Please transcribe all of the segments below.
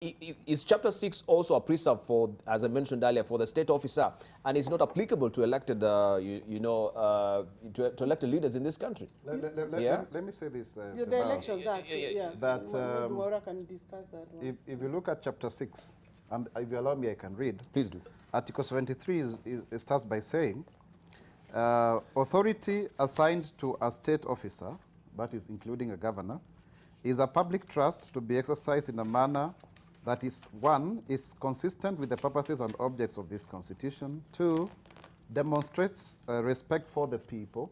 Is Chapter 6 also a precept for, as I mentioned earlier, for the state officer, and it's not applicable to elected, to elected leaders in this country? Let me say this. The Elections Act, that Mwaura can discuss that one. If you look at Chapter 6, and if you allow me, I can read. Please do. Article 73 starts by saying, authority assigned to a state officer, that is including a governor, is a public trust to be exercised in a manner that is, 1, is consistent with the purposes and objects of this Constitution, 2, demonstrates respect for the people,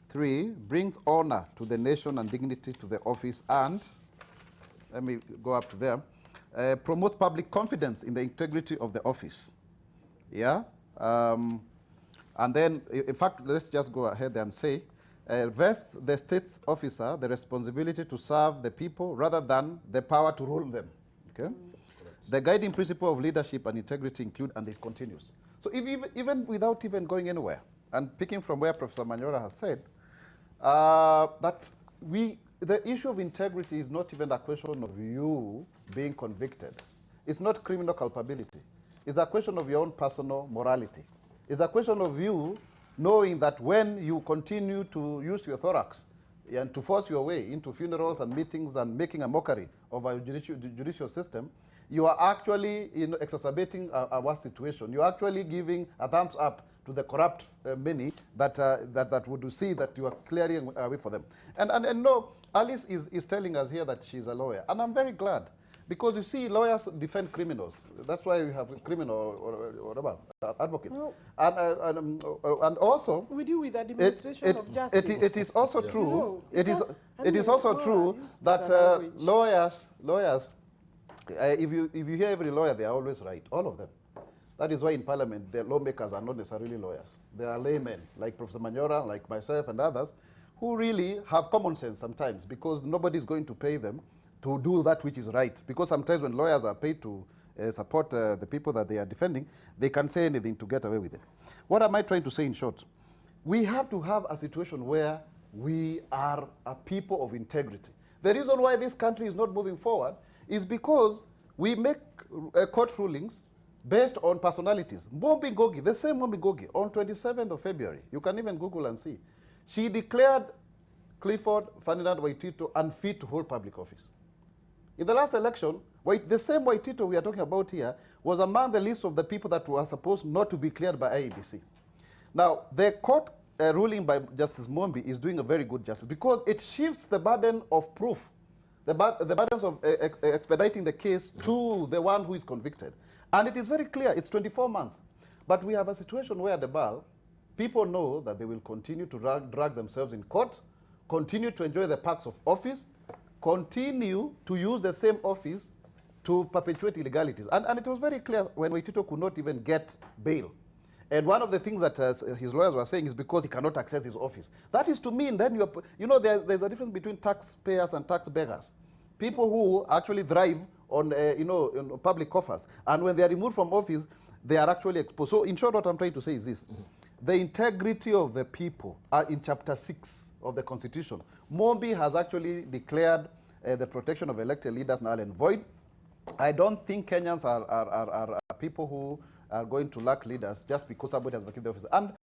3, brings honor to the nation and dignity to the office, and, let me go up to there, promotes public confidence in the integrity of the office. Yeah? And then, in fact, let's just go ahead and say, vests the state officer the responsibility to serve the people rather than the power to rule them. Okay? The guiding principle of leadership and integrity include, and it continues. So even without even going anywhere, and picking from where Professor Mwaura has said, that the issue of integrity is not even a question of you being convicted. It's not criminal culpability. It's a question of your own personal morality. It's a question of you knowing that when you continue to use your thorax and to force your way into funerals and meetings and making a mockery of our judicial system, you are actually exacerbating a worse situation. You're actually giving a thumbs up to the corrupt many that would see that you are clearing a way for them. And no, Alice is telling us here that she's a lawyer, and I'm very glad. Because you see, lawyers defend criminals. That's why we have criminal or whatever advocates. No. And also, we deal with administration of justice. It is also true. It is also true that lawyers. If you hear every lawyer, they are always right. All of them. That is why in Parliament, the lawmakers are not necessarily lawyers. They are laymen, like Professor Mwaura, like myself, and others, who really have common sense sometimes, because nobody is going to pay them to do that which is right. Because sometimes when lawyers are paid to support the people that they are defending, they can say anything to get away with it. What am I trying to say in short? We have to have a situation where we are a people of integrity. The reason why this country is not moving forward is because we make court rulings based on personalities. Mbomi Ngogi, the same Mbomi Ngogi, on 27th of February, you can even Google and see, she declared Clifford Ferdinand Waitito unfit to hold public office. In the last election, the same Waitito we are talking about here was among the list of the people that were supposed not to be cleared by IEBC. Now, the court ruling by Justice Mombi is doing a very good justice because it shifts the burden of proof, the burdens of expediting the case to the one who is convicted. And it is very clear, it's 24 months. But we have a situation where the bar, people know that they will continue to drag themselves in court, continue to enjoy the perks of office, continue to use the same office to perpetuate illegalities. And it was very clear when Waitito could not even get bail. And one of the things that his lawyers were saying is because he cannot access his office. That is to mean then there's a difference between taxpayers and tax beggars. People who actually thrive on on public coffers, and when they are removed from office, they are actually exposed. So in short, what I'm trying to say is this: the integrity of the people are in Chapter 6 of the Constitution. Mombi has actually declared the protection of elected leaders null and void. I don't think Kenyans are people who are going to lack leaders just because somebody has vacated the office. And